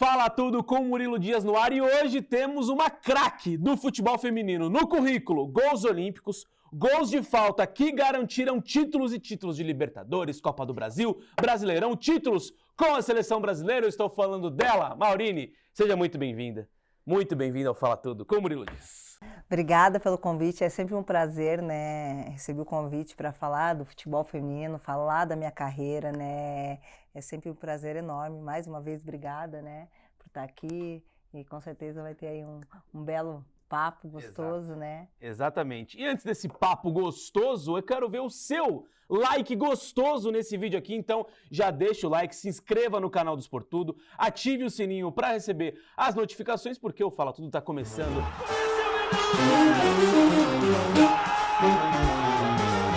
Fala Tudo com Murilo Dias no ar e hoje temos uma craque do futebol feminino no currículo. Gols olímpicos, gols de falta que garantiram títulos e títulos de Libertadores, Copa do Brasil, Brasileirão, títulos com a seleção brasileira. Eu estou falando dela, Maurine. Seja muito bem-vinda. Muito bem-vinda ao Fala Tudo com Murilo Dias. Obrigada pelo convite, é sempre um prazer, né, receber o convite para falar do futebol feminino, falar da minha carreira, né, é sempre um prazer enorme, mais uma vez obrigada, né, por estar aqui e com certeza vai ter aí um belo papo gostoso, Exato. né. Exatamente. E antes desse papo gostoso, eu quero ver o seu like gostoso nesse vídeo aqui, então já deixa o like, se inscreva no canal do Sport Tudo, ative o sininho para receber as notificações, porque o Fala Tudo está começando.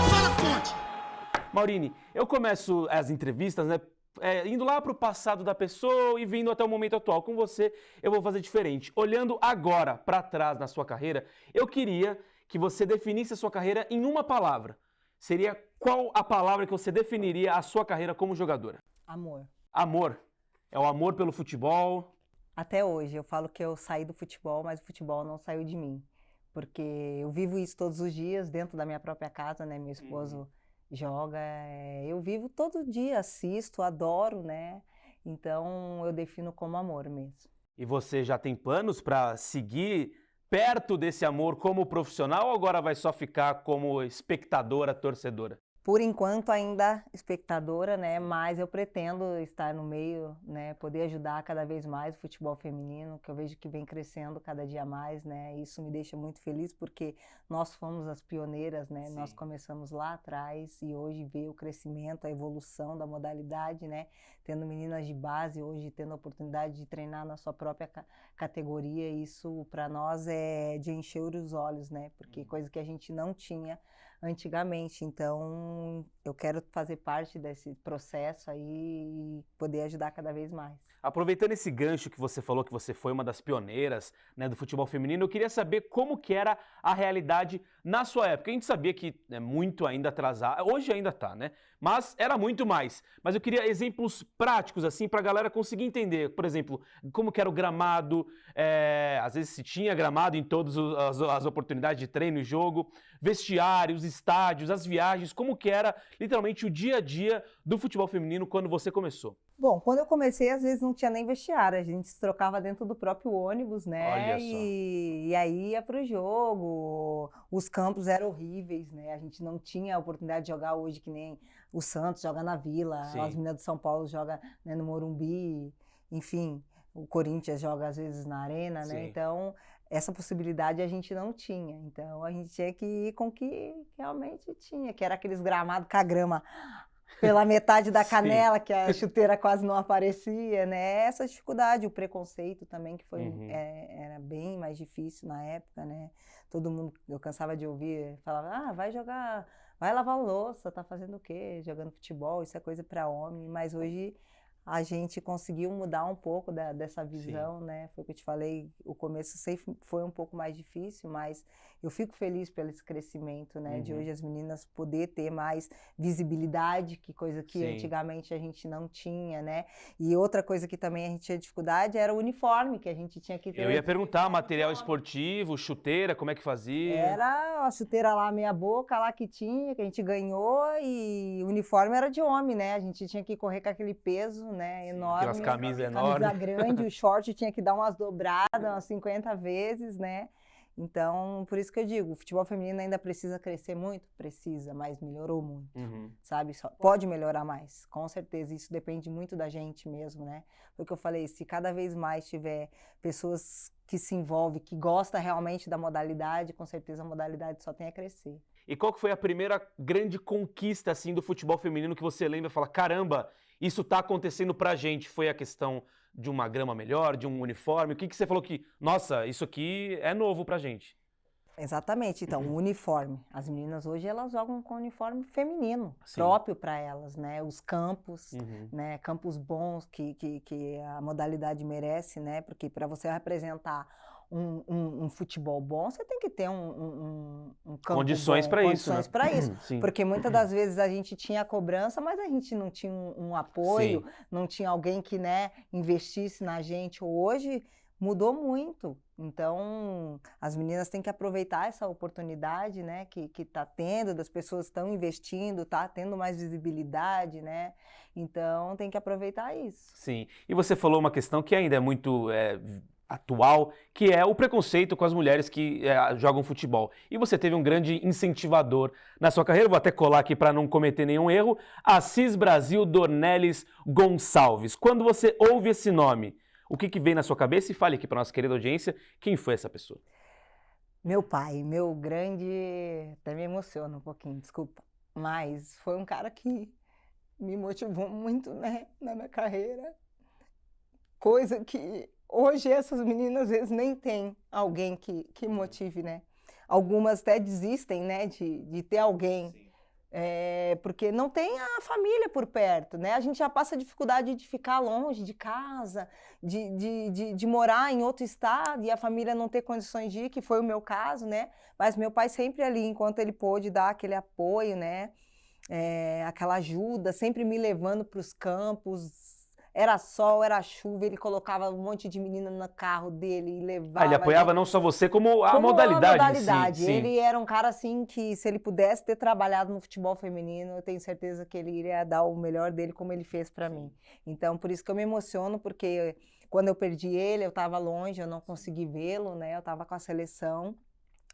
Fala, Fonte! Maurine, eu começo as entrevistas, né, indo lá para o passado da pessoa e vindo até o momento atual. Com você, eu vou fazer diferente. Olhando agora para trás na sua carreira, eu queria que você definisse a sua carreira em uma palavra. Seria qual a palavra que você definiria a sua carreira como jogadora? Amor. Amor. É o amor pelo futebol. Até hoje eu falo que eu saí do futebol, mas o futebol não saiu de mim, porque eu vivo isso todos os dias dentro da minha própria casa, né, meu esposo joga, eu vivo todo dia, assisto, adoro, né, então eu defino como amor mesmo. E você já tem planos para seguir perto desse amor como profissional ou agora vai só ficar como espectadora, torcedora? Por enquanto ainda espectadora, né, mas eu pretendo estar no meio, né, poder ajudar cada vez mais o futebol feminino, que eu vejo que vem crescendo cada dia mais, né, isso me deixa muito feliz porque nós fomos as pioneiras, né, nós começamos lá atrás e hoje vê o crescimento, a evolução da modalidade, né, tendo meninas de base, hoje tendo a oportunidade de treinar na sua própria categoria, isso para nós é de encher os olhos, né, porque coisa que a gente não tinha antigamente, então eu quero fazer parte desse processo aí e poder ajudar cada vez mais. Aproveitando esse gancho que você falou que você foi uma das pioneiras, né, do futebol feminino, eu queria saber como que era a realidade na sua época. A gente sabia que é muito ainda atrasado, hoje ainda tá, né? Mas era muito mais. Mas eu queria exemplos práticos, assim, pra galera conseguir entender. Por exemplo, como que era o gramado, às vezes se tinha gramado em todas as oportunidades de treino e jogo, vestiários, estádios, as viagens, como que era literalmente o dia a dia do futebol feminino quando você começou. Bom, quando eu comecei, às vezes não tinha nem vestiário, a gente se trocava dentro do próprio ônibus, né? Olha só. E aí ia pro jogo, os campos eram horríveis, né? A gente não tinha a oportunidade de jogar hoje que nem o Santos joga na Vila, Sim. as meninas de São Paulo jogam, né, no Morumbi, enfim, o Corinthians joga às vezes na Arena, né? Sim. Então, essa possibilidade a gente não tinha. Então, a gente tinha que ir com o que realmente tinha, que era aqueles gramados com a grama pela metade da canela, que a chuteira quase não aparecia, né? Essa dificuldade, o preconceito também, que foi, era bem mais difícil na época, né? Todo mundo, eu cansava de ouvir, falava, vai jogar, vai lavar louça, tá fazendo o quê? Jogando futebol, isso é coisa para homem, mas hoje a gente conseguiu mudar um pouco dessa visão, né? Foi o que eu te falei, o começo sempre foi um pouco mais difícil, mas eu fico feliz pelo esse crescimento, né? De hoje as meninas poder ter mais visibilidade, que coisa que antigamente a gente não tinha, né? E outra coisa que também a gente tinha dificuldade era o uniforme, que a gente tinha que ter. Eu ia perguntar, material esportivo, chuteira, como é que fazia? Era a chuteira lá, meia boca lá que tinha, que a gente ganhou, e o uniforme era de homem, né? A gente tinha que correr com aquele peso, né, enorme. Aquelas camisas enormes. Camisa grande, o short tinha que dar umas dobradas, umas 50 vezes, né? Então, por isso que eu digo, o futebol feminino ainda precisa crescer muito? Precisa, mas melhorou muito, sabe? Pode melhorar mais, com certeza, isso depende muito da gente mesmo, né? Foi o que eu falei, se cada vez mais tiver pessoas que se envolvem, que gostam realmente da modalidade, com certeza a modalidade só tem a crescer. E qual que foi a primeira grande conquista, assim, do futebol feminino que você lembra e fala, caramba, isso tá acontecendo pra gente? Foi a questão de uma grama melhor, de um uniforme? O que que você falou que, nossa, isso aqui é novo pra gente? Exatamente, então, o uniforme. As meninas hoje elas jogam com uniforme feminino, próprio para elas, né? Os campos, né? Campos bons que a modalidade merece, né? Porque para você representar um futebol bom, você tem que ter um campo Condições bom, para isso, né? condições para isso. Sim. Porque muitas das vezes a gente tinha a cobrança, mas a gente não tinha um apoio, Sim. não tinha alguém que, né, investisse na gente. Hoje mudou muito. Então, as meninas têm que aproveitar essa oportunidade, né, que está tendo, das pessoas estão investindo, está tendo mais visibilidade, né? Então, tem que aproveitar isso. Sim. E você falou uma questão que ainda é muito atual, que é o preconceito com as mulheres que jogam futebol. E você teve um grande incentivador na sua carreira, vou até colar aqui para não cometer nenhum erro, Assis Brasil Dornelles Gonçalves. Quando você ouve esse nome, o que vem na sua cabeça? E fale aqui para nossa querida audiência, quem foi essa pessoa? Meu pai, meu grande... Até me emociona um pouquinho, desculpa. Mas foi um cara que me motivou muito, né, na minha carreira. Coisa que hoje essas meninas às vezes nem tem alguém que motive, né? Algumas até desistem, né, de ter alguém. Porque não tem a família por perto, né? A gente já passa dificuldade de ficar longe de casa, de morar em outro estado e a família não ter condições de ir, que foi o meu caso, né? Mas meu pai sempre ali, enquanto ele pôde dar aquele apoio, né? Aquela ajuda, sempre me levando para os campos. Era sol, era chuva, ele colocava um monte de menina no carro dele e levava. Ele apoiava não só você, como a Como modalidade a em si. modalidade. Sim. Ele era um cara assim que, se ele pudesse ter trabalhado no futebol feminino, eu tenho certeza que ele iria dar o melhor dele como ele fez para mim. Então, por isso que eu me emociono, porque quando eu perdi ele, eu estava longe, eu não consegui vê-lo, né? Eu estava com a seleção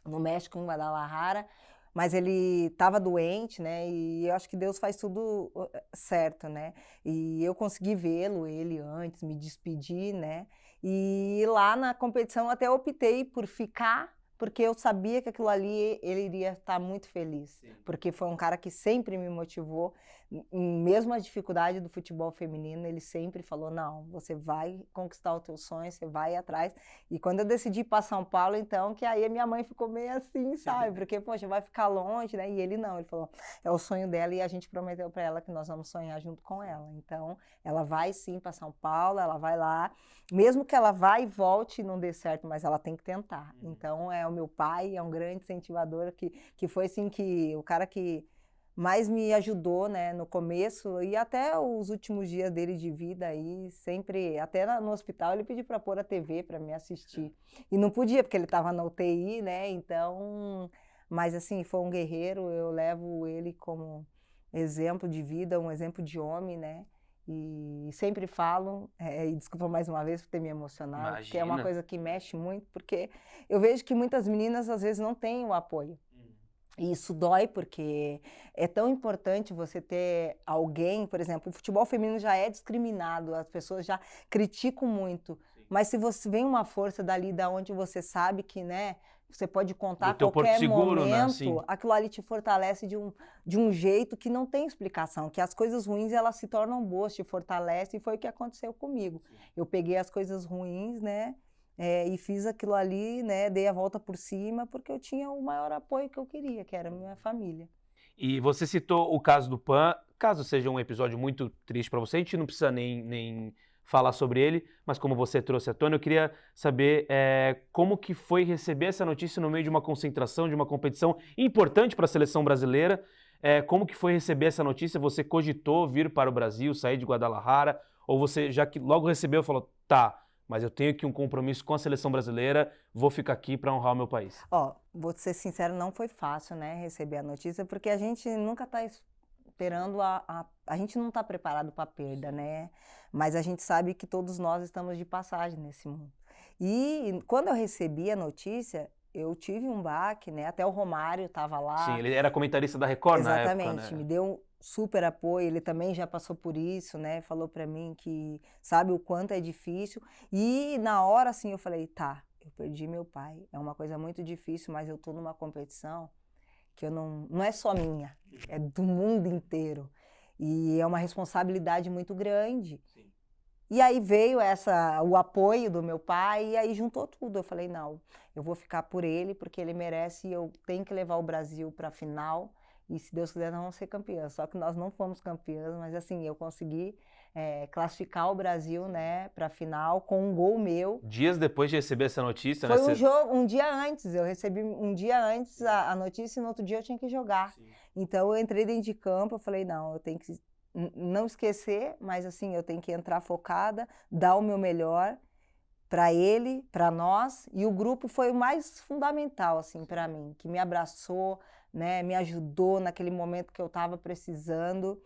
no México, em Guadalajara, mas ele estava doente, né? E eu acho que Deus faz tudo certo, né? E eu consegui vê-lo, ele antes, me despedir, né? E lá na competição até optei por ficar, porque eu sabia que aquilo ali ele iria estar muito feliz. Sim. Porque foi um cara que sempre me motivou, mesmo a dificuldade do futebol feminino, ele sempre falou, não, você vai conquistar o teu sonho, você vai atrás. E quando eu decidi ir para São Paulo, então, que aí a minha mãe ficou meio assim, sabe? Porque, poxa, vai ficar longe, né? E ele não, ele falou, é o sonho dela e a gente prometeu para ela que nós vamos sonhar junto com ela. Então, ela vai sim para São Paulo, ela vai lá, mesmo que ela vá e volte e não dê certo, mas ela tem que tentar. Então, é o meu pai, é um grande incentivador que foi assim que o cara que mais me ajudou, né, no começo e até os últimos dias dele de vida aí, sempre, até no hospital ele pediu para pôr a TV para me assistir. E não podia, porque ele estava na UTI, né, então, mas assim, foi um guerreiro, eu levo ele como exemplo de vida, um exemplo de homem, né, e sempre falo, e desculpa mais uma vez por ter me emocionado, Imagina. porque é uma coisa que mexe muito, porque eu vejo que muitas meninas às vezes não têm o apoio. E isso dói porque é tão importante você ter alguém, por exemplo, o futebol feminino já é discriminado, as pessoas já criticam muito, mas se você vem uma força dali da onde você sabe que, né, você pode contar a qualquer seguro, né? momento, aquilo ali te fortalece de um jeito que não tem explicação, que as coisas ruins elas se tornam boas, te fortalecem, e foi o que aconteceu comigo. Eu peguei as coisas ruins, né, e fiz aquilo ali, né, dei a volta por cima, porque eu tinha o maior apoio que eu queria, que era a minha família. E você citou o caso do Pan, caso seja um episódio muito triste para você, a gente não precisa nem falar sobre ele, mas como você trouxe à tona, eu queria saber como que foi receber essa notícia no meio de uma concentração, de uma competição importante para a seleção brasileira, como que foi receber essa notícia? Você cogitou vir para o Brasil, sair de Guadalajara, ou você já que logo recebeu falou, tá, mas eu tenho aqui um compromisso com a seleção brasileira, vou ficar aqui para honrar o meu país? Ó, vou ser sincero, não foi fácil, né, receber a notícia, porque a gente nunca está esperando a gente não está preparado para a perda, né? Mas a gente sabe que todos nós estamos de passagem nesse mundo. E quando eu recebi a notícia, eu tive um baque, né? Até o Romário estava lá. Sim, ele era comentarista da Record na época, né? Exatamente, me deu um super apoio, ele também já passou por isso, né? Falou para mim que sabe o quanto é difícil. E na hora, assim, eu falei, tá, eu perdi meu pai, é uma coisa muito difícil, mas eu tô numa competição que eu não é só minha, é do mundo inteiro. E é uma responsabilidade muito grande. Sim. E aí veio o apoio do meu pai e aí juntou tudo. Eu falei, não, eu vou ficar por ele porque ele merece e eu tenho que levar o Brasil para a final e se Deus quiser nós vamos ser campeãs. Só que nós não fomos campeãs, mas assim, eu consegui classificar o Brasil, né, para a final com um gol meu. Dias depois de receber essa notícia, Foi né? um jogo, um dia antes, eu recebi um dia antes a notícia e no outro dia eu tinha que jogar. Sim. Então eu entrei dentro de campo, eu falei, não, eu tenho que não esquecer, mas assim, eu tenho que entrar focada, dar o meu melhor para ele, para nós, e o grupo foi o mais fundamental assim para mim, que me abraçou, né, me ajudou naquele momento que eu estava precisando.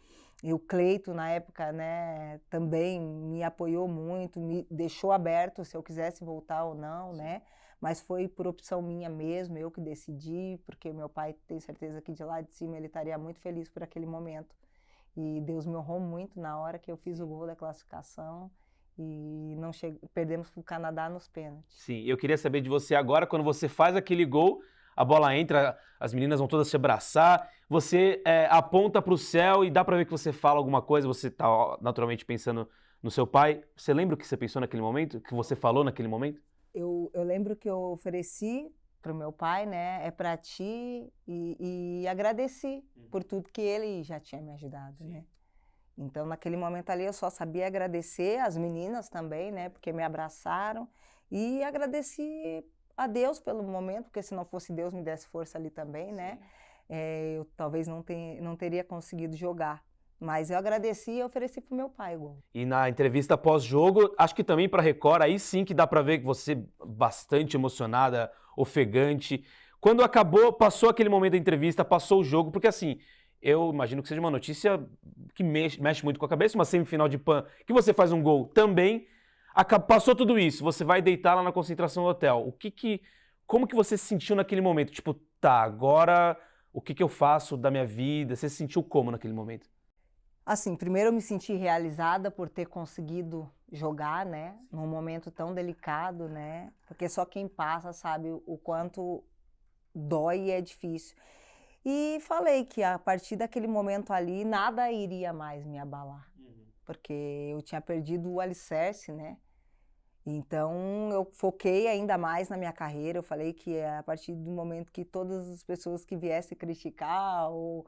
E o Cleito, na época, né, também me apoiou muito, me deixou aberto se eu quisesse voltar ou não, né? Mas foi por opção minha mesmo, eu que decidi, porque meu pai tem certeza que de lá de cima ele estaria muito feliz por aquele momento. E Deus me honrou muito na hora que eu fiz o gol da classificação e não perdemos para o Canadá nos pênaltis. Sim, eu queria saber de você agora, quando você faz aquele gol, a bola entra, as meninas vão todas se abraçar, você aponta para o céu e dá para ver que você fala alguma coisa, você está naturalmente pensando no seu pai. Você lembra o que você pensou naquele momento? O que você falou naquele momento? Eu lembro que eu ofereci para o meu pai, né, é para ti, e agradeci por tudo que ele já tinha me ajudado, né. Então, naquele momento ali, eu só sabia agradecer as meninas também, né, porque me abraçaram, e agradeci a Deus pelo momento, porque se não fosse Deus me desse força ali também, né, eu talvez não teria conseguido jogar. Mas eu agradeci e ofereci pro meu pai o gol. E na entrevista pós-jogo, acho que também para Record, aí sim que dá para ver que você bastante emocionada, ofegante. Quando acabou, passou aquele momento da entrevista, passou o jogo, porque assim, eu imagino que seja uma notícia que mexe muito com a cabeça, uma semifinal de PAN, que você faz um gol também, passou tudo isso, você vai deitar lá na concentração do hotel. Como que você se sentiu naquele momento? Tipo, tá, agora o que eu faço da minha vida? Você se sentiu como naquele momento? Assim, primeiro eu me senti realizada por ter conseguido jogar, né, num momento tão delicado, né, porque só quem passa sabe o quanto dói e é difícil. E falei que a partir daquele momento ali, nada iria mais me abalar, porque eu tinha perdido o alicerce, né, então eu foquei ainda mais na minha carreira. Eu falei que a partir do momento que todas as pessoas que viessem criticar ou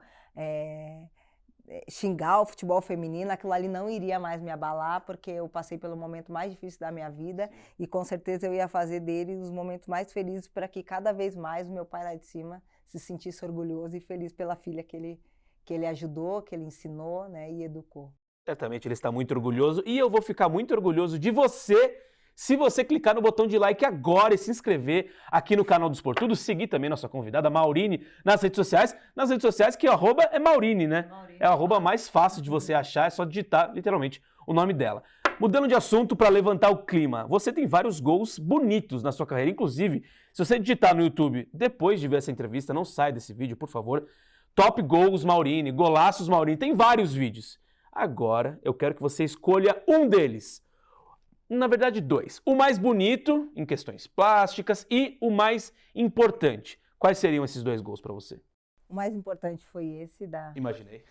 xingar o futebol feminino, aquilo ali não iria mais me abalar, porque eu passei pelo momento mais difícil da minha vida e com certeza eu ia fazer dele os momentos mais felizes para que cada vez mais o meu pai lá de cima se sentisse orgulhoso e feliz pela filha que ele ajudou, que ele ensinou, né, e educou. Certamente ele está muito orgulhoso e eu vou ficar muito orgulhoso de você se você clicar no botão de like agora e se inscrever aqui no canal do Sport Tudo, seguir também nossa convidada Maurine nas redes sociais que o arroba é Maurine, né? Maurine. É o arroba mais fácil de você achar, é só digitar literalmente o nome dela. Mudando de assunto para levantar o clima, você tem vários gols bonitos na sua carreira, inclusive, se você digitar no YouTube, depois de ver essa entrevista, não sai desse vídeo, por favor, Top Gols Maurine, Golaços Maurine, tem vários vídeos. Agora eu quero que você escolha um deles. Na verdade, dois. O mais bonito, em questões plásticas, e o mais importante. Quais seriam esses dois gols para você? O mais importante foi esse Imaginei.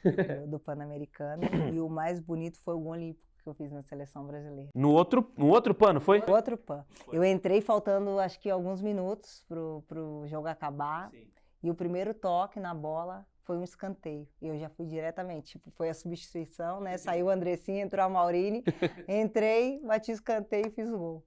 do Pan-Americano e o mais bonito foi o gol olímpico que eu fiz na seleção brasileira. No outro pano, foi? No outro PAN. Eu entrei faltando, acho que alguns minutos pro jogo acabar. Sim. E o primeiro toque na bola foi um escanteio. Eu já fui diretamente, tipo, foi a substituição, né? Saiu o Andressinha, entrou a Maurine, entrei, bati o escanteio e fiz o gol.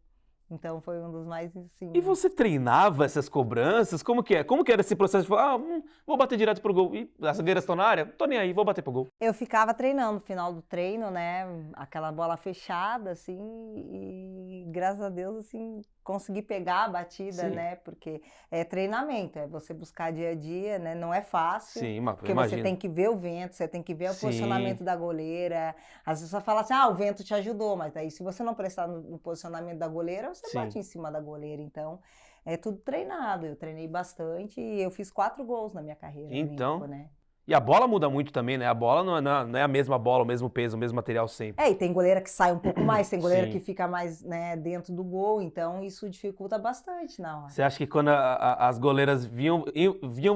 Então foi um dos mais, assim... E você treinava essas cobranças? Como que é? Como que era esse processo de falar, vou bater direto pro gol? E as zagueiras estão na área? Tô nem aí, vou bater pro gol. Eu ficava treinando no final do treino, né? Aquela bola fechada, assim, e graças a Deus, assim, consegui pegar a batida, sim, né? Porque é treinamento, é você buscar dia a dia, né? Não é fácil. Sim, mas porque imagino. Você tem que ver o vento, você tem que ver o sim, posicionamento da goleira. Às vezes você fala assim, o vento te ajudou, mas daí se você não prestar no posicionamento da goleira, você, sim, bate em cima da goleira. Então, é tudo treinado. Eu treinei bastante e eu fiz 4 gols na minha carreira. Então... olímpico, né? E a bola muda muito também, né? A bola não é a mesma bola, o mesmo peso, o mesmo material sempre. E tem goleira que sai um pouco mais, tem goleira, sim, que fica mais, né, dentro do gol, então isso dificulta bastante na hora. Você acha que quando as goleiras viam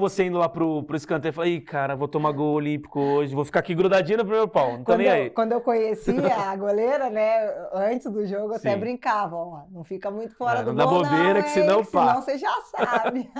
você indo lá pro escanteio, eu falei, cara, vou tomar gol olímpico hoje, vou ficar aqui grudadinha no meu pau, não tô nem aí. Quando eu conheci a goleira, né, antes do jogo, eu até brincava, não fica muito fora do gol, não dá bobeira, que senão pá. Senão você já sabe.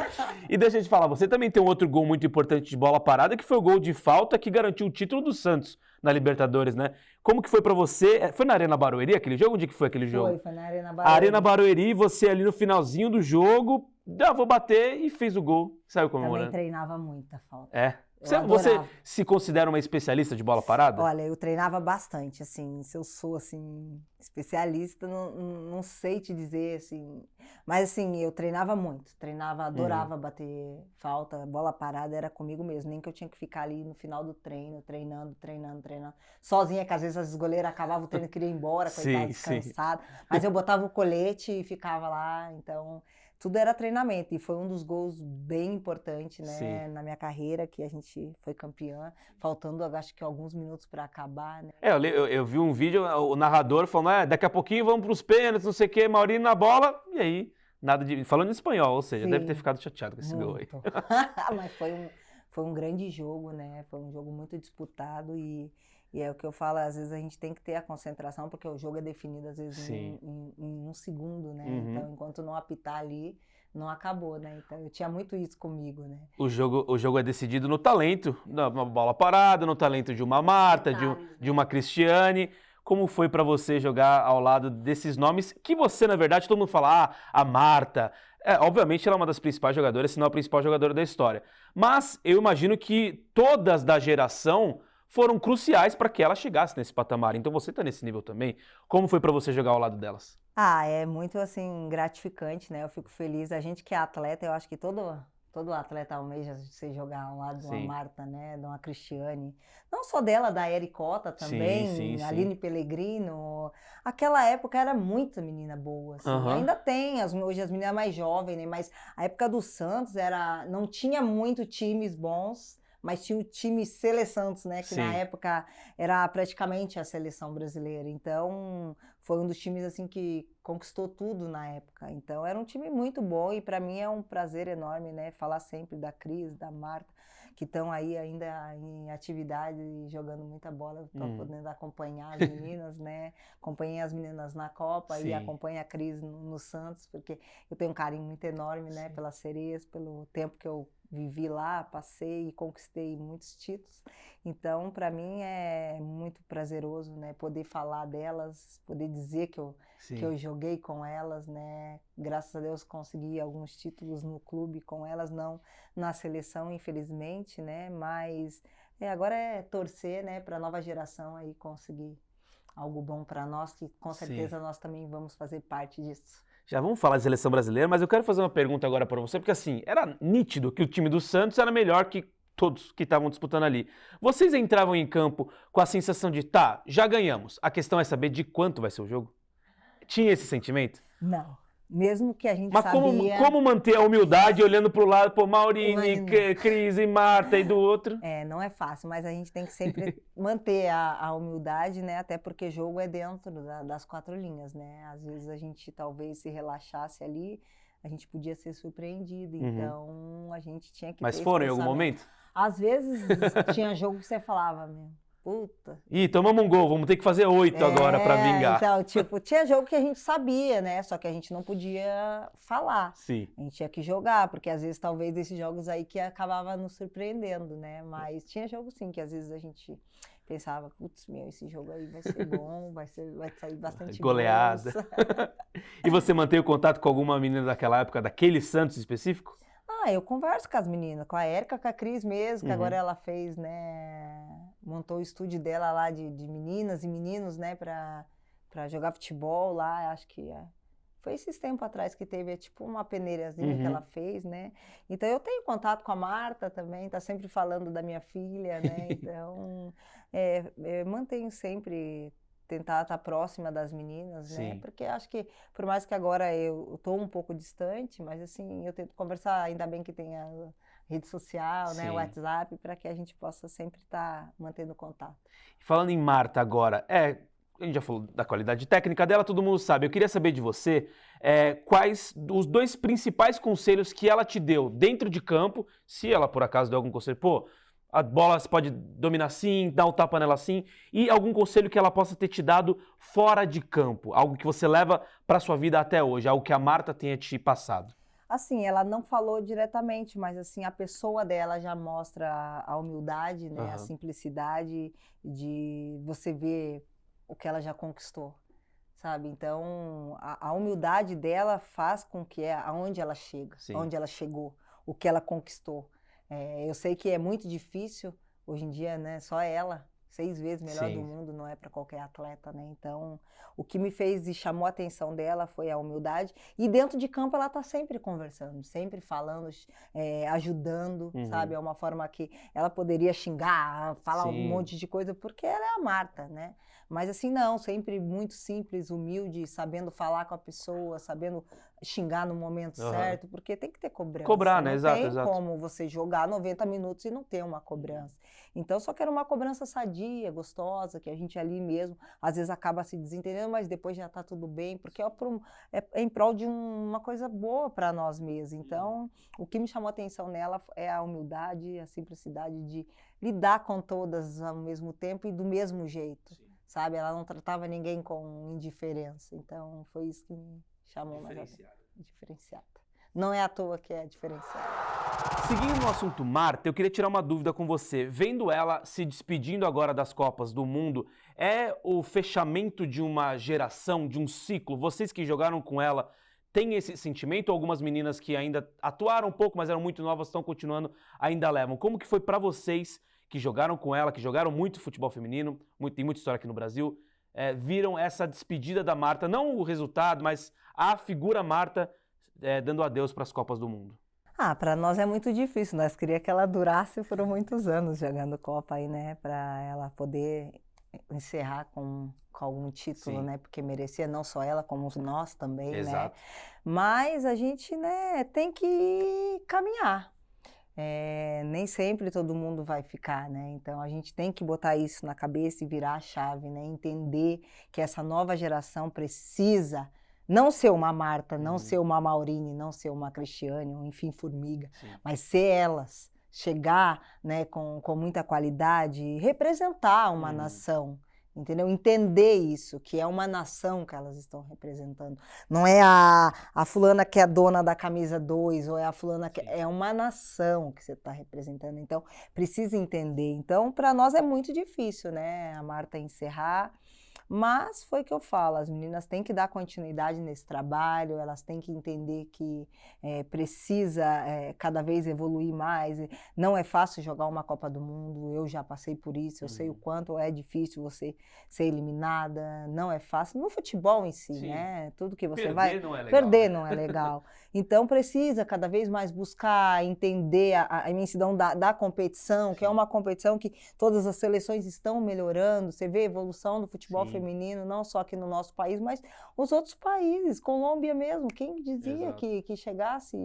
E deixa eu te falar, você também tem um outro gol muito importante de bola parada, que foi o gol de falta que garantiu o título do Santos na Libertadores, né? Como que foi pra você? Foi na Arena Barueri aquele jogo? Onde que foi aquele jogo? Foi na Arena A Barueri. Arena Barueri, você ali no finalzinho do jogo, vou bater e fez o gol. Saiu comemorando. Também treinava muita falta. É. Eu Você adorava. se considera uma especialista de bola parada? Olha, eu treinava bastante, assim, se eu sou, assim, especialista, não sei te dizer, assim, mas, assim, eu treinava muito, adorava bater falta, bola parada era comigo mesmo, nem que eu tinha que ficar ali no final do treino, treinando, sozinha, que às vezes as goleiras acabavam o treino, queria ir embora, coitada, descansada, mas eu botava o colete e ficava lá, então... Tudo era treinamento e foi um dos gols bem importantes, né, na minha carreira, que a gente foi campeã, faltando acho que alguns minutos para acabar, né. Eu vi um vídeo, o narrador falando, daqui a pouquinho vamos para os pênaltis, não sei o quê, Maurinho na bola, e aí, nada de... Falando em espanhol, ou seja, deve ter ficado chateado com esse gol aí. Mas foi um grande jogo, né, foi um jogo muito disputado e é o que eu falo, às vezes a gente tem que ter a concentração, porque o jogo é definido, às vezes, em um segundo, né? Então, enquanto não apitar ali, não acabou, né? Então, eu tinha muito isso comigo, né? O jogo é decidido no talento, na bola parada, no talento de uma Marta, de uma Cristiane. Como foi pra você jogar ao lado desses nomes que você, na verdade, todo mundo fala, a Marta... obviamente ela é uma das principais jogadoras, se não a principal jogadora da história. Mas eu imagino que todas da geração... foram cruciais para que ela chegasse nesse patamar. Então você está nesse nível também. Como foi para você jogar ao lado delas? É muito, assim, gratificante, né? Eu fico feliz. A gente que é atleta, eu acho que todo atleta almeja você jogar ao lado de uma Marta, né? De uma Cristiane. Não só dela, da Ericota também, Aline Pellegrino. Aquela época era muita menina boa, assim. Ainda tem, hoje as meninas mais jovens, né? Mas a época do Santos não tinha muito times bons, mas tinha o time Sele Santos, né? Que na época era praticamente a seleção brasileira. Então, foi um dos times assim que conquistou tudo na época. Então, era um time muito bom e para mim é um prazer enorme, né? Falar sempre da Cris, da Marta, que estão aí ainda em atividade, jogando muita bola. Estou podendo acompanhar as meninas, né? Acompanhei as meninas na Copa e acompanho a Cris no Santos, porque eu tenho um carinho muito enorme, né? Pelas sereias, pelo tempo que eu vivi lá, passei e conquistei muitos títulos. Então, para mim é muito prazeroso, né, poder falar delas, poder dizer que eu joguei com elas, né? Graças a Deus consegui alguns títulos no clube com elas, não na seleção, infelizmente, né? Mas agora é torcer, né, para a nova geração aí conseguir algo bom para nós, que com certeza nós também vamos fazer parte disso. Já vamos falar de seleção brasileira, mas eu quero fazer uma pergunta agora para você, porque assim, era nítido que o time do Santos era melhor que todos que estavam disputando ali. Vocês entravam em campo com a sensação de, já ganhamos, a questão é saber de quanto vai ser o jogo? Tinha esse sentimento? Não. Mesmo que a gente Mas sabia... como manter a humildade olhando para o lado, pô, Maurinho, Cris e Marta e do outro? Não é fácil, mas a gente tem que sempre manter a humildade, né? Até porque jogo é dentro das quatro linhas, né? Às vezes a gente talvez se relaxasse ali, a gente podia ser surpreendido. Então a gente tinha que Mas foram em algum momento? Às vezes tinha jogo que você falava, puta. Ih, tomamos um gol, vamos ter que fazer 8 agora para vingar. Então, tipo, tinha jogo que a gente sabia, né? Só que a gente não podia falar. Sim. A gente tinha que jogar, porque às vezes talvez esses jogos aí que acabava nos surpreendendo, né? Mas tinha jogo sim, que às vezes a gente pensava, putz, esse jogo aí vai ser bom, vai sair bastante goleada. E você mantém o contato com alguma menina daquela época, daquele Santos específico? Eu converso com as meninas, com a Érica, com a Cris mesmo, que agora ela fez, né, montou o estúdio dela lá de meninas e meninos, né, pra jogar futebol lá, acho que foi esses tempos atrás que teve, tipo uma peneirazinha que ela fez, né, então eu tenho contato com a Marta também, tá sempre falando da minha filha, né, então eu mantenho sempre... tentar estar próxima das meninas, né? Porque acho que, por mais que agora eu estou um pouco distante, mas assim, eu tento conversar, ainda bem que tem a rede social, né? O WhatsApp, para que a gente possa sempre estar mantendo contato. Falando em Marta agora, a gente já falou da qualidade técnica dela, todo mundo sabe. Eu queria saber de você quais os 2 principais conselhos que ela te deu dentro de campo, se ela por acaso deu algum conselho, a bola você pode dominar assim, dar um tapa nela assim, e algum conselho que ela possa ter te dado fora de campo, algo que você leva para sua vida até hoje, algo que a Marta tenha te passado. Assim, ela não falou diretamente, mas assim, a pessoa dela já mostra a humildade, né? A Aham. simplicidade de você ver o que ela já conquistou, sabe? Então, a humildade dela faz com que aonde ela chega, Sim. aonde ela chegou, o que ela conquistou. Eu sei que é muito difícil, hoje em dia, né? Só ela, 6 vezes melhor do Sim. mundo, não é para qualquer atleta, né? Então, o que me fez e chamou a atenção dela foi a humildade. E dentro de campo ela está sempre conversando, sempre falando, ajudando, sabe? Uhum. É uma forma que ela poderia xingar, falar um Sim. monte de coisa, porque ela é a Marta, né? Mas assim, não, sempre muito simples, humilde, sabendo falar com a pessoa, sabendo xingar no momento Aham. certo, porque tem que ter Cobrar, cobrança. né? Não Exato, tem exato. como você jogar 90 minutos e não ter uma cobrança. Então, só quero uma cobrança sadia, gostosa, que a gente ali mesmo, às vezes acaba se desentendendo, mas depois já está tudo bem, porque é em prol de uma coisa boa para nós mesmos. Então, o que me chamou a atenção nela é a humildade, a simplicidade de lidar com todas ao mesmo tempo e do mesmo jeito, sabe? Ela não tratava ninguém com indiferença. Então, foi isso que me chamou mais a atenção. Diferenciada. Não é à toa que é diferenciada. Seguindo no assunto Marta, eu queria tirar uma dúvida com você. Vendo ela se despedindo agora das Copas do Mundo, é o fechamento de uma geração, de um ciclo? Vocês que jogaram com ela têm esse sentimento? Algumas meninas que ainda atuaram um pouco, mas eram muito novas, estão continuando, ainda levam. Como que foi pra vocês que jogaram com ela, que jogaram muito futebol feminino, tem muita história aqui no Brasil, viram essa despedida da Marta, não o resultado, mas a figura Marta dando adeus para as Copas do Mundo? Para nós é muito difícil, nós queríamos que ela durasse por muitos anos jogando Copa aí, né, para ela poder encerrar com algum título, Sim. né, porque merecia não só ela, como nós também, Exato. né, mas a gente, né, tem que caminhar. Nem sempre todo mundo vai ficar, né, então a gente tem que botar isso na cabeça e virar a chave, né, entender que essa nova geração precisa não ser uma Marta, não ser uma Maurine, não ser uma Cristiane, ou enfim, Formiga, Sim. mas ser elas, chegar, né, com muita qualidade e representar uma nação, entendeu? Entender isso, que é uma nação que elas estão representando. Não é a fulana que é dona da camisa 2, ou é a fulana que... É uma nação que você está representando, então precisa entender. Então, para nós é muito difícil, né, a Marta encerrar. Mas foi o que eu falo, as meninas têm que dar continuidade nesse trabalho, elas têm que entender que precisa cada vez evoluir mais. Não é fácil jogar uma Copa do Mundo, eu já passei por isso, eu sei o quanto é difícil você ser eliminada, não é fácil. No futebol em si, Sim. né? Tudo que você Perder não é legal, perder né? não é legal. Então precisa cada vez mais buscar entender a imensidão da competição, que é uma competição que todas as seleções estão melhorando. Você vê a evolução do futebol feminino, não só aqui no nosso país, mas os outros países, Colômbia mesmo, quem dizia que chegasse,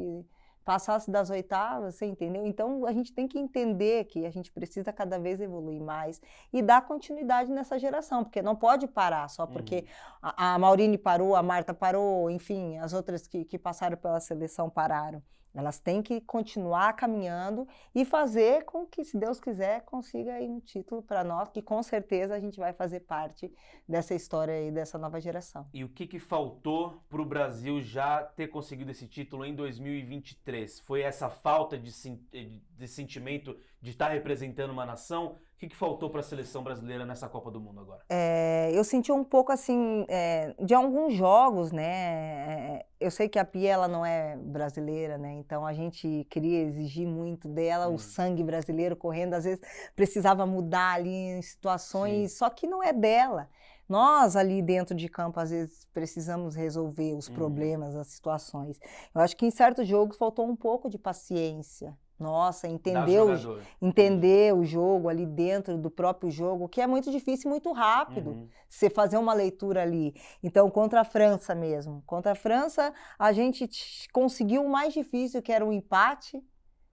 passasse das oitavas, você entendeu? Então a gente tem que entender que a gente precisa cada vez evoluir mais e dar continuidade nessa geração, porque não pode parar só porque a Maurine parou, a Marta parou, enfim, as outras que passaram pela seleção pararam. Elas têm que continuar caminhando e fazer com que, se Deus quiser, consiga aí um título para nós, que com certeza a gente vai fazer parte dessa história aí, dessa nova geração. E o que faltou para o Brasil já ter conseguido esse título em 2023? Foi essa falta de sentimento de estar representando uma nação? O que faltou para a seleção brasileira nessa Copa do Mundo agora? Eu senti um pouco assim, de alguns jogos, né? Eu sei que a Pia ela não é brasileira, né? Então a gente queria exigir muito dela, o sangue brasileiro correndo, às vezes precisava mudar ali em situações, só que não é dela. Nós ali dentro de campo, às vezes, precisamos resolver os problemas, as situações. Eu acho que em certos jogos faltou um pouco de paciência. Nossa, entender o jogo ali dentro do próprio jogo, que é muito difícil e muito rápido você fazer uma leitura ali. Então, contra a França mesmo. Contra a França, a gente conseguiu o mais difícil, que era o empate,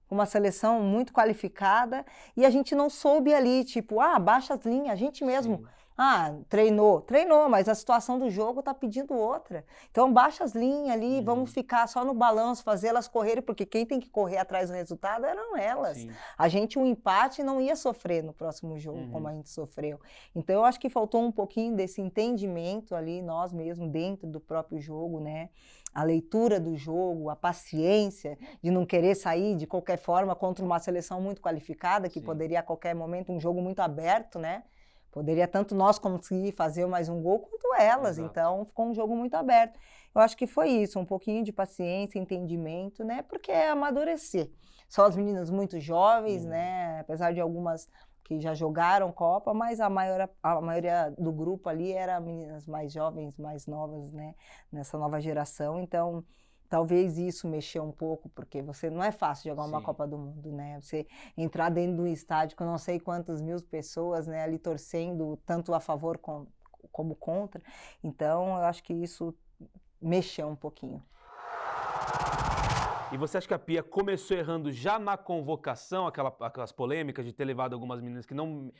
uma seleção muito qualificada, e a gente não soube ali, tipo, baixa as linhas, a gente mesmo Ah, treinou, mas a situação do jogo tá pedindo outra. Então baixa as linhas ali, vamos ficar só no balanço, fazer elas correrem, porque quem tem que correr atrás do resultado eram elas. Sim. A gente, um empate, não ia sofrer no próximo jogo, como a gente sofreu. Então eu acho que faltou um pouquinho desse entendimento ali, nós mesmos, dentro do próprio jogo, né? A leitura do jogo, a paciência de não querer sair de qualquer forma contra uma seleção muito qualificada, que poderia a qualquer momento, um jogo muito aberto, né? Poderia tanto nós conseguir fazer mais um gol, quanto elas. Exato. Então, ficou um jogo muito aberto. Eu acho que foi isso, um pouquinho de paciência, entendimento, né? Porque é amadurecer. São as meninas muito jovens, né? Apesar de algumas que já jogaram Copa, mas a maioria do grupo ali era meninas mais jovens, mais novas, né? Nessa nova geração. Então, talvez isso mexeu um pouco, porque você não é fácil jogar uma Copa do Mundo, né? Você entrar dentro de um estádio com não sei quantas mil pessoas, né, ali torcendo tanto a favor como contra. Então, eu acho que isso mexeu um pouquinho. E você acha que a Pia começou errando já na convocação, aquelas polêmicas de ter levado algumas meninas que não...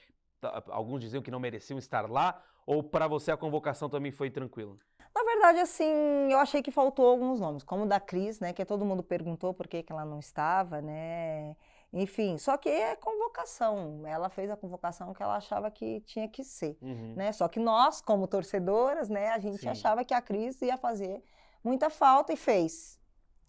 Alguns diziam que não mereciam estar lá, ou para você a convocação também foi tranquila? Na verdade, assim, eu achei que faltou alguns nomes, como o da Cris, né, que todo mundo perguntou por que ela não estava, né, enfim, só que é convocação, ela fez a convocação que ela achava que tinha que ser, né, só que nós, como torcedoras, né, a gente achava que a Cris ia fazer muita falta e fez.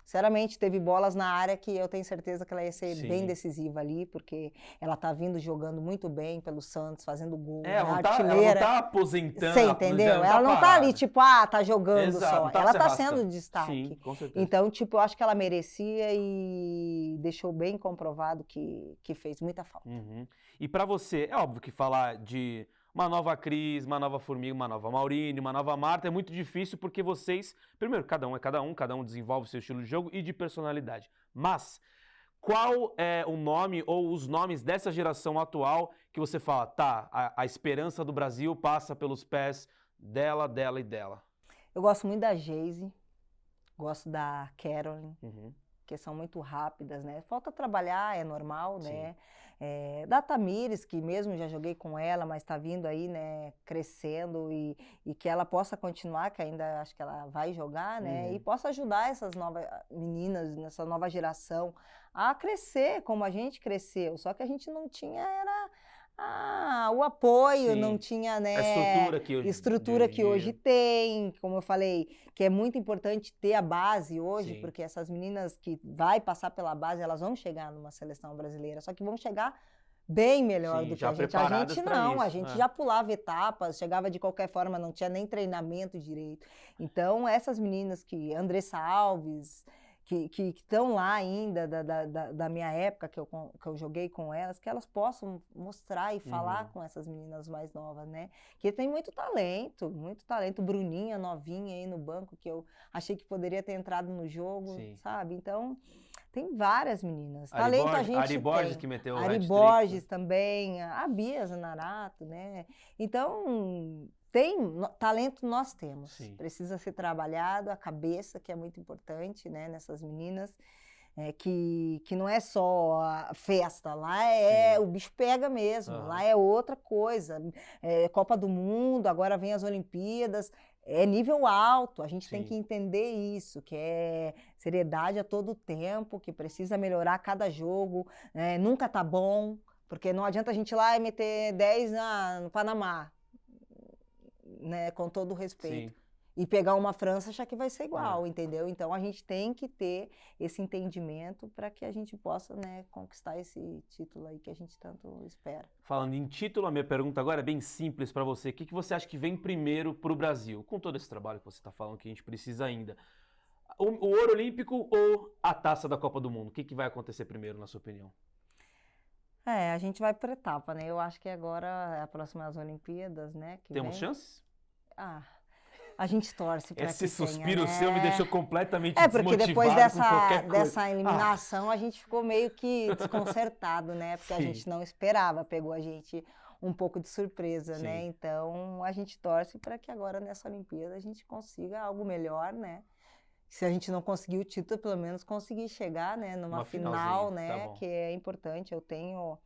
Sinceramente, teve bolas na área que eu tenho certeza que ela ia ser bem decisiva ali, porque ela tá vindo jogando muito bem pelo Santos, fazendo gol, artilheira. Ela não tá aposentando. Você entendeu? Ela não tá ali, tipo, tá jogando só. Ela tá sendo destaque. Sim, com certeza. Então, tipo, eu acho que ela merecia e deixou bem comprovado que fez muita falta. E pra você, é óbvio que falar de uma nova Cris, uma nova Formiga, uma nova Maurine, uma nova Marta é muito difícil porque vocês, primeiro, cada um desenvolve seu estilo de jogo e de personalidade. Mas qual é o nome ou os nomes dessa geração atual que você fala, tá, a esperança do Brasil passa pelos pés dela, dela e dela? Eu gosto muito da Geise, gosto da Caroline, que são muito rápidas, né? Falta trabalhar, é normal, né? Da Tamires, que mesmo já joguei com ela, mas está vindo aí, né, crescendo e que ela possa continuar, que ainda acho que ela vai jogar, né? E possa ajudar essas novas meninas, nessa nova geração, a crescer como a gente cresceu. Só que a gente não tinha, o apoio, não tinha, né, a estrutura que hoje tem, como eu falei, que é muito importante ter a base hoje, porque essas meninas que vai passar pela base, elas vão chegar numa seleção brasileira, só que vão chegar bem melhor do que a gente. A gente não, a gente já pulava etapas, chegava de qualquer forma, não tinha nem treinamento direito. Então, essas meninas Andressa Alves, que estão lá ainda da minha época, que eu joguei com elas, que elas possam mostrar e falar com essas meninas mais novas, né? Que tem muito talento, Bruninha, novinha aí no banco, que eu achei que poderia ter entrado no jogo, sabe? Então, tem várias meninas. Talento a gente tem. Ari Borges que meteu o Ari Borges também, a Bia Zanarato, né? Então... talento nós temos, precisa ser trabalhado, a cabeça, que é muito importante, né, nessas meninas, que não é só a festa, lá o bicho pega mesmo, lá é outra coisa, Copa do Mundo, agora vem as Olimpíadas, é nível alto, a gente tem que entender isso, que é seriedade a todo tempo, que precisa melhorar a cada jogo, nunca tá bom, porque não adianta a gente ir lá e meter 10 no Panamá, né, com todo o respeito. E pegar uma França achar que vai ser igual, entendeu? Então a gente tem que ter esse entendimento para que a gente possa, né, conquistar esse título aí que a gente tanto espera. Falando em título, a minha pergunta agora é bem simples para você. O que você acha que vem primeiro para o Brasil? Com todo esse trabalho que você está falando que a gente precisa ainda. O ouro olímpico ou a taça da Copa do Mundo? O que vai acontecer primeiro, na sua opinião? A gente vai por etapa, né? Eu acho que agora é a próxima as Olimpíadas, né? Temos chances? A gente torce para que Esse suspiro tenha, né? seu me deixou completamente desmotivado porque depois dessa eliminação a gente ficou meio que desconcertado, né? Porque a gente não esperava, pegou a gente um pouco de surpresa, né? Então a gente torce para que agora nessa Olimpíada a gente consiga algo melhor, né? Se a gente não conseguir o título, pelo menos conseguir chegar, né, numa final, né, que é importante. Eu tenho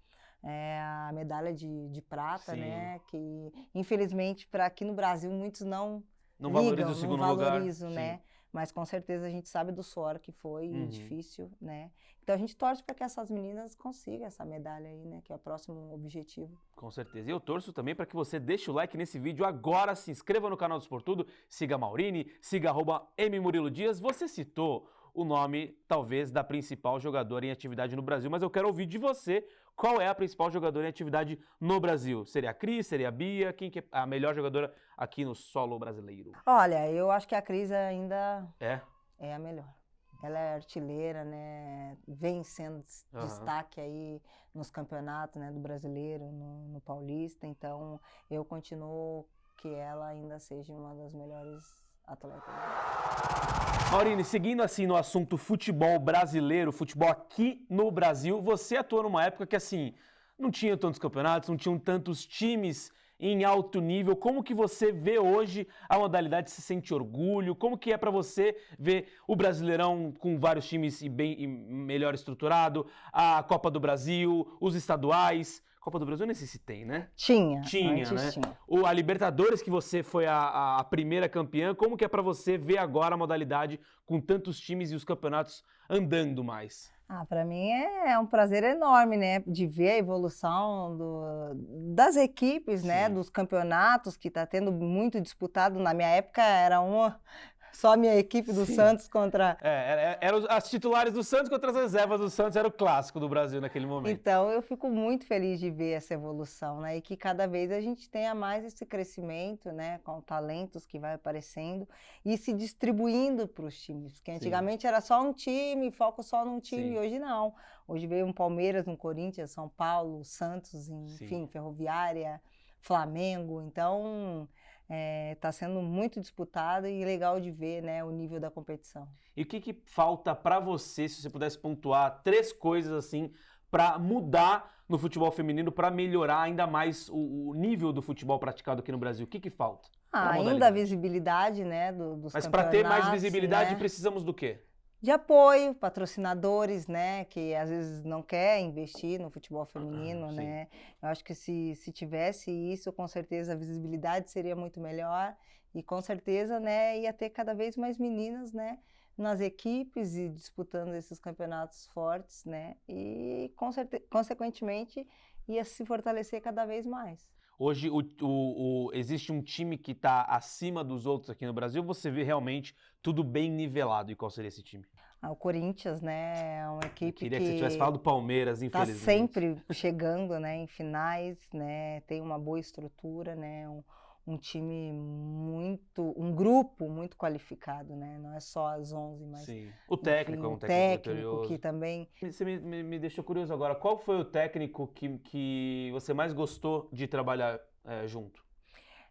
a medalha de prata, Sim. né? Que infelizmente para aqui no Brasil muitos não valoriza o não segundo valorizam, lugar. né? Sim. Mas com certeza a gente sabe do suor que foi Uhum. difícil, né? Então a gente torce para que essas meninas consigam essa medalha aí, né? Que é o próximo objetivo. Com certeza. E eu torço também para que você deixe o like nesse vídeo agora, se inscreva no canal do Esportudo, siga a Maurine, siga @mmuriloDias. Você citou o nome, talvez, da principal jogadora em atividade no Brasil, mas eu quero ouvir de você qual é a principal jogadora em atividade no Brasil. Seria a Cris, seria a Bia? Quem que é a melhor jogadora aqui no solo brasileiro? Olha, eu acho que a Cris ainda É? é a melhor. Ela é artilheira, né? Vem sendo Aham. destaque aí nos campeonatos, né? Do brasileiro, no paulista. Então, eu continuo que ela ainda seja uma das melhores atletas. Maurine, seguindo assim no assunto futebol brasileiro, futebol aqui no Brasil, você atuou numa época que assim, não tinha tantos campeonatos, não tinham tantos times em alto nível. Como que você vê hoje a modalidade? Se sente orgulho? Como que é pra você ver o Brasileirão com vários times e melhor estruturado, a Copa do Brasil, os estaduais? Copa do Brasil nem sei se tem, né? Tinha, Tinha, antes né? tinha. A Libertadores, que você foi a primeira campeã, como que é pra você ver agora a modalidade com tantos times e os campeonatos andando mais? Para mim é um prazer enorme, né, de ver a evolução das equipes, né, Sim. dos campeonatos que está tendo muito disputado. Na minha época era só a minha equipe do Sim. Santos contra... Eram as titulares do Santos contra as reservas do Santos, era o clássico do Brasil naquele momento. Então eu fico muito feliz de ver essa evolução, né, e que cada vez a gente tenha mais esse crescimento, né, com talentos que vai aparecendo e se distribuindo para os times, porque antigamente era só um time, foco só num time, Sim. hoje não. Hoje veio um Palmeiras, um Corinthians, São Paulo, Santos, enfim, Ferroviária, Flamengo, então está sendo muito disputado e legal de ver, né, o nível da competição. E o que falta pra você, se você pudesse pontuar 3 coisas assim pra mudar no futebol feminino, pra melhorar ainda mais o nível do futebol praticado aqui no Brasil? O que falta? Ainda a visibilidade, né, dos Mas para ter mais campeonatos, visibilidade né? Precisamos do quê? De apoio, patrocinadores, né, que às vezes não quer investir no futebol feminino, Sim. né? Eu acho que se tivesse isso, com certeza a visibilidade seria muito melhor e com certeza, né, ia ter cada vez mais meninas, né, nas equipes e disputando esses campeonatos fortes, né? E consequentemente ia se fortalecer cada vez mais. Hoje existe um time que está acima dos outros aqui no Brasil, você vê realmente tudo bem nivelado. E qual seria esse time? O Corinthians, né, é uma equipe queria que você tivesse falado do Palmeiras, está infelizmente. sempre chegando, né, em finais, né, tem uma boa estrutura, né, um time um grupo muito qualificado, né, não é só as 11, mas Sim. O técnico enfim, é um o técnico técnico vitorioso. que também... Você me deixou curioso agora, qual foi o técnico que você mais gostou de trabalhar junto?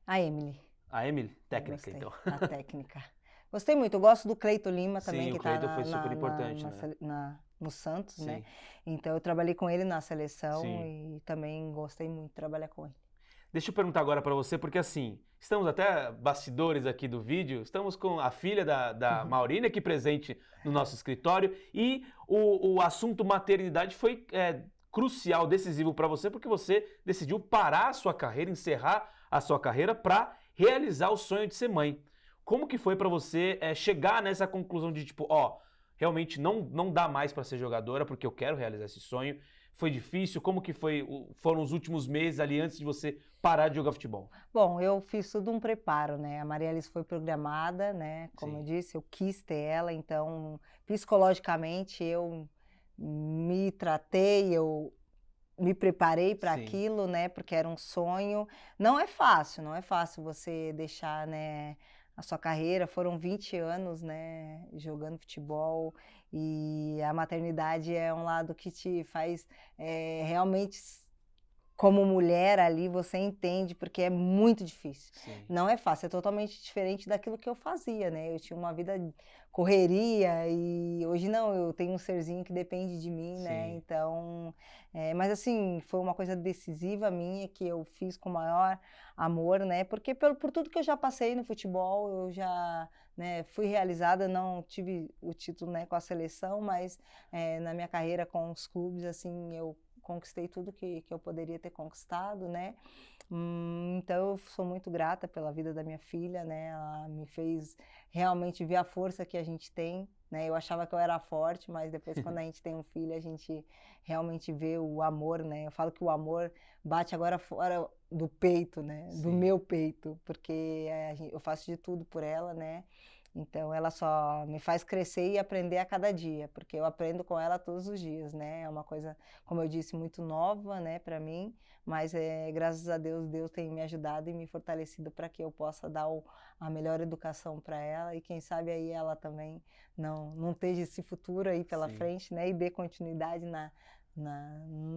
A Emily. A Emily? Técnica, Gostei, então. a técnica. Gostei muito, eu gosto do Cleiton Lima também, Sim, que o Cleiton foi está super importante, né? no Santos, Sim. né? Então eu trabalhei com ele na seleção Sim. e também gostei muito de trabalhar com ele. Deixa eu perguntar agora pra você, porque assim, estamos até bastidores aqui do vídeo, estamos com a filha da Maurine aqui presente no nosso escritório e o assunto maternidade foi crucial, decisivo pra você, porque você decidiu parar a sua carreira, encerrar a sua carreira pra realizar o sonho de ser mãe. Como que foi pra você chegar nessa conclusão de tipo, realmente não dá mais pra ser jogadora porque eu quero realizar esse sonho? Foi difícil? Como que foram os últimos meses ali antes de você parar de jogar futebol? Bom, eu fiz tudo um preparo, né? A Maria Alice foi programada, né? Como eu disse, eu quis ter ela, então psicologicamente eu me tratei, eu me preparei para aquilo, né? Porque era um sonho. Não é fácil você deixar, né, a sua carreira. Foram 20 anos, né, jogando futebol e a maternidade é um lado que te faz realmente, como mulher ali, você entende, porque é muito difícil. Sim. Não é fácil, é totalmente diferente daquilo que eu fazia, né? Eu tinha uma vida correria e hoje não, eu tenho um serzinho que depende de mim, né? Então, mas assim, foi uma coisa decisiva minha que eu fiz com o maior amor, né? Porque por tudo que eu já passei no futebol, eu já, né, fui realizada, não tive o título, né, com a seleção, mas na minha carreira com os clubes, assim, eu conquistei tudo que eu poderia ter conquistado, né? Então eu sou muito grata pela vida da minha filha, né? Ela me fez realmente ver a força que a gente tem, né? Eu achava que eu era forte, mas depois quando a gente tem um filho, a gente realmente vê o amor, né? Eu falo que o amor bate agora fora do peito, né? Sim. Do meu peito, porque eu faço de tudo por ela, né? Então ela só me faz crescer e aprender a cada dia, porque eu aprendo com ela todos os dias, né? É uma coisa, como eu disse, muito nova, né, para mim, mas graças a Deus, Deus tem me ajudado e me fortalecido para que eu possa dar a melhor educação para ela e quem sabe aí ela também não esteja esse futuro aí pela Sim. frente, né? E dê continuidade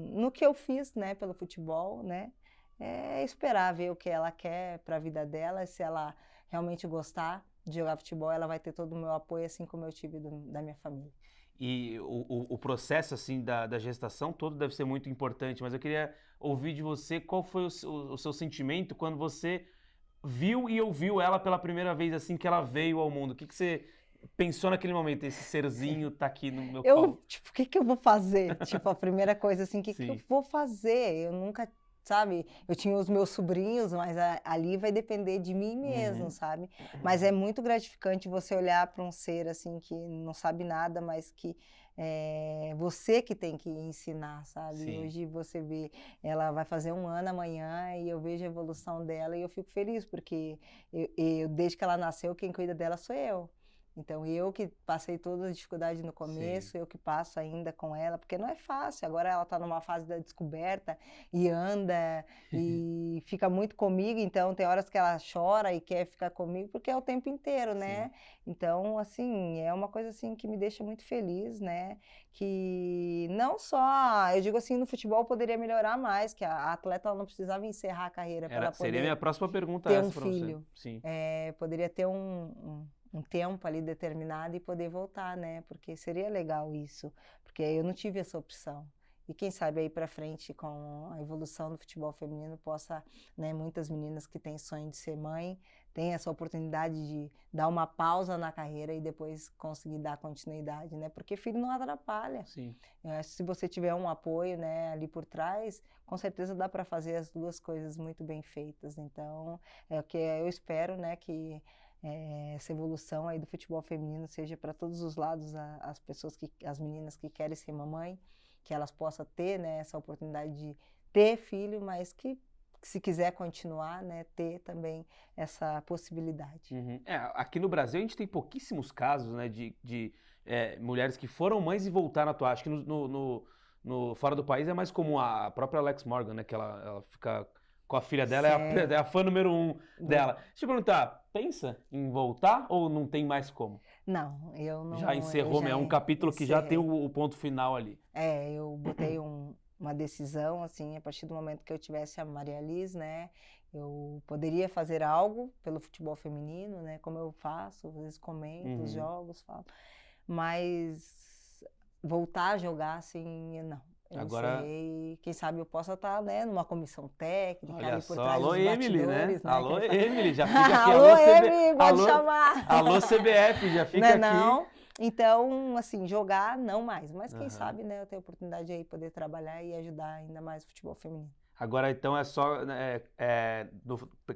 no que eu fiz, né, pelo futebol, né? É esperar ver o que ela quer para a vida dela, se ela realmente gostar de jogar futebol, ela vai ter todo o meu apoio, assim como eu tive da minha família. E o processo assim da gestação todo deve ser muito importante, mas eu queria ouvir de você qual foi o seu sentimento quando você viu e ouviu ela pela primeira vez, assim, que ela veio ao mundo. O que você pensou naquele momento? Esse serzinho tá aqui no meu colo. Tipo, o que eu vou fazer? Tipo, a primeira coisa assim, o que eu Sim. vou fazer? Eu nunca, sabe? Eu tinha os meus sobrinhos, mas ali vai depender de mim mesmo, sabe? Mas é muito gratificante você olhar para um ser assim que não sabe nada, mas que você que tem que ensinar, sabe? Sim. Hoje você vê, ela vai fazer 1 ano amanhã e eu vejo a evolução dela e eu fico feliz, porque desde que ela nasceu, quem cuida dela sou eu. Então, eu que passei todas as dificuldades no começo, Sim. eu que passo ainda com ela, porque não é fácil. Agora ela está numa fase da descoberta e anda e fica muito comigo. Então, tem horas que ela chora e quer ficar comigo, porque é o tempo inteiro, né? Sim. Então, assim, é uma coisa assim que me deixa muito feliz, né? Que não só, eu digo assim, no futebol poderia melhorar mais, que a atleta ela não precisava encerrar a carreira para ela Seria poder minha próxima pergunta ter essa um pra você. filho. Sim. Poderia ter um tempo ali determinado e poder voltar, né? Porque seria legal isso, porque eu não tive essa opção. E quem sabe aí para frente, com a evolução do futebol feminino, possa, né, muitas meninas que têm sonho de ser mãe, têm essa oportunidade de dar uma pausa na carreira e depois conseguir dar continuidade, né? Porque filho não atrapalha. Sim. Eu acho que se você tiver um apoio, né, ali por trás, com certeza dá para fazer as duas coisas muito bem feitas. Então, é o que eu espero, né, que essa evolução aí do futebol feminino seja para todos os lados, as meninas que querem ser mamãe, que elas possam ter, né, essa oportunidade de ter filho, mas que se quiser continuar, né, ter também essa possibilidade. Aqui no Brasil a gente tem pouquíssimos casos, né, de mulheres que foram mães e voltaram a atuar. Acho que no fora do país é mais comum a própria Alex Morgan, né, que ela fica com a filha dela, é a fã número 1 dela. Deixa eu perguntar, pensa em voltar ou não tem mais como? Não, eu não. Já encerrou, é um capítulo que já tem o ponto final ali. Eu botei uma decisão, assim, a partir do momento que eu tivesse a Maria Liz, né, eu poderia fazer algo pelo futebol feminino, né, como eu faço, às vezes comento os jogos, falo, mas voltar a jogar, assim, não. Eu Agora, encerrei, quem sabe eu possa estar, né, numa comissão técnica, olha ali por só, trás alô dos Emily, né? bastidores, né? Alô Quem sabe... Emily, já fica aqui. Alô Emily, pode chamar. Alô CBF, já fica Não, aqui. não. Então, assim, jogar não mais, mas quem sabe, né, eu tenho a oportunidade aí de poder trabalhar e ajudar ainda mais o futebol feminino. Agora, então, é só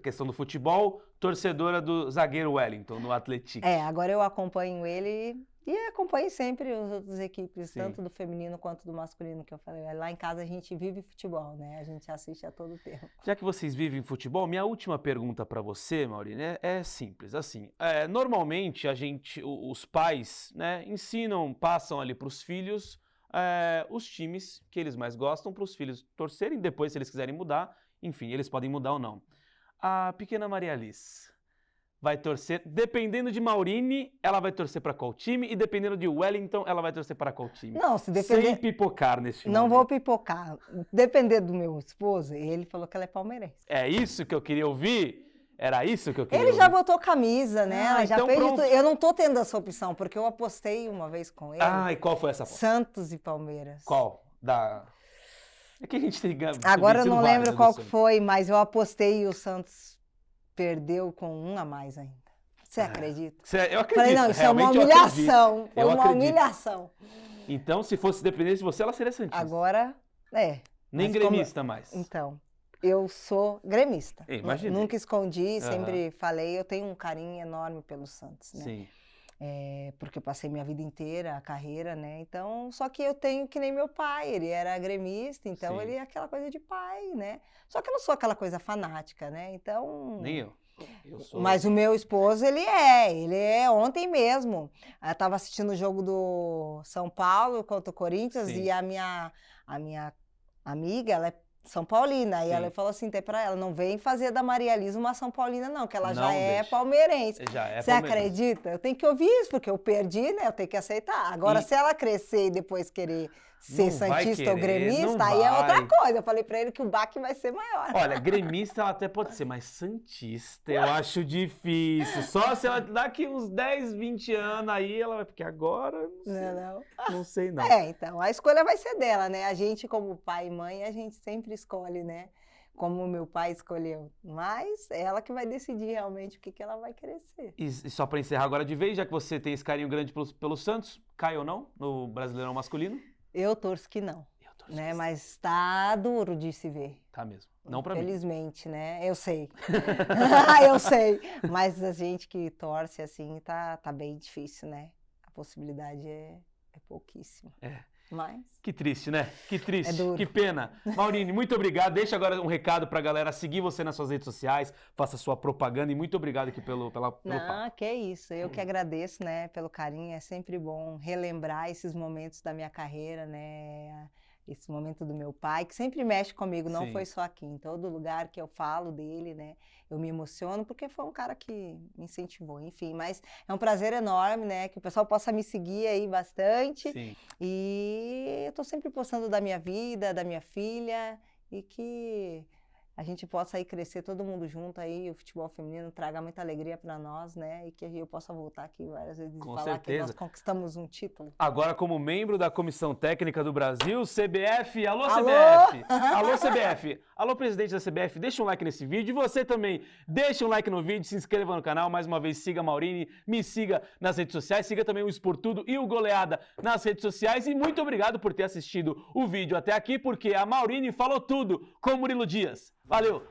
questão do futebol, torcedora do zagueiro Wellington, no Atlético. Agora eu acompanho ele e acompanho sempre as outras equipes, Sim. tanto do feminino quanto do masculino, que eu falei. Lá em casa a gente vive futebol, né? A gente assiste a todo tempo. Já que vocês vivem futebol, minha última pergunta para você, Maurine, é simples. Assim, normalmente os pais, né, ensinam, passam ali para os filhos os times que eles mais gostam para os filhos torcerem. Depois, se eles quiserem mudar, enfim, eles podem mudar ou não. A pequena Maria Liz vai torcer, dependendo de Maurine, ela vai torcer para qual time, e dependendo de Wellington, ela vai torcer para qual time? Não, se depender... Sem pipocar nesse momento. Não vou pipocar. Depender do meu esposo, ele falou que ela é palmeirense. É isso que eu queria ouvir? Era isso que eu queria Ele ouvir? já botou camisa, né? Ela já então fez pronto. Eu não tô tendo essa opção, porque eu apostei uma vez com ele. E qual foi essa aposta? Santos e Palmeiras. Qual? É que a gente tem... Agora eu não lembro qual que foi, mas eu apostei e o Santos perdeu com 1 a mais ainda. Você acredita? Eu acredito. Falei, não, isso é uma humilhação. Foi uma humilhação. Então, se fosse depender de você, ela seria santista. Agora, É. Nem mas gremista mais. Então, eu sou gremista. Imaginei. Nunca escondi, sempre falei. Eu tenho um carinho enorme pelo Santos, né? Sim. Porque eu passei minha vida inteira, a carreira, né? Então, só que eu tenho que nem meu pai, ele era gremista, então Sim. ele é aquela coisa de pai, né? Só que eu não sou aquela coisa fanática, né? Então... Nem eu. Eu sou... Mas o meu esposo, ele é ontem mesmo. Eu estava assistindo o jogo do São Paulo contra o Corinthians. Sim. E a minha amiga, ela é São Paulina, Sim. e ela falou assim, até pra ela, não vem fazer da Maria Elisa uma São Paulina não, que ela Não já é deixa. palmeirense. Já é Você palmeirense. acredita? Eu tenho que ouvir isso, porque eu perdi, né? Eu tenho que aceitar. Agora, se ela crescer e depois querer ser Não vai santista ou querer, gremista, não aí é outra vai. coisa. Eu falei pra ele que o baque vai ser maior. Olha, gremista ela até pode ser, mas santista eu acho difícil. Só se ela daqui uns 10, 20 anos aí ela vai, porque agora não sei. Não sei não. Então, a escolha vai ser dela, né? A gente, como pai e mãe, a gente sempre escolhe, né? Como o meu pai escolheu. Mas é ela que vai decidir realmente o que ela vai querer ser. E só para encerrar agora de vez, já que você tem esse carinho grande pelo Santos, cai ou não no Brasileirão masculino? Eu torço que não. Eu torço né? que sim. Mas tá duro de se ver. Tá mesmo. Não pra mim. Felizmente, né? Eu sei. Eu sei. Mas a gente que torce assim, tá bem difícil, né? A possibilidade é pouquíssima. Mas... Que triste, né? Que triste. É duro. Que pena. Maurine, muito obrigado. Deixa agora um recado pra galera seguir você nas suas redes sociais, faça sua propaganda e muito obrigado aqui pelo papo. Não, que isso. Eu que agradeço, né, pelo carinho. É sempre bom relembrar esses momentos da minha carreira, né? Esse momento do meu pai, que sempre mexe comigo, não Sim. foi só aqui. Em todo lugar que eu falo dele, né? Eu me emociono, porque foi um cara que me incentivou, enfim. Mas é um prazer enorme, né? Que o pessoal possa me seguir aí bastante. Sim. E eu tô sempre postando da minha vida, da minha filha, e que a gente possa aí crescer todo mundo junto aí, o futebol feminino traga muita alegria para nós, né? E que eu possa voltar aqui várias vezes e falar certeza. que nós conquistamos um título. Agora, como membro da Comissão Técnica do Brasil, CBF, alô, Alô? CBF! Alô, CBF! Alô, presidente da CBF, deixa um like nesse vídeo. E você também, deixa um like no vídeo, se inscreva no canal. Mais uma vez, siga a Maurine, me siga nas redes sociais, siga também o Esportudo e o Goleada nas redes sociais. E muito obrigado por ter assistido o vídeo até aqui, porque a Maurine falou tudo com o Murilo Dias. Valeu!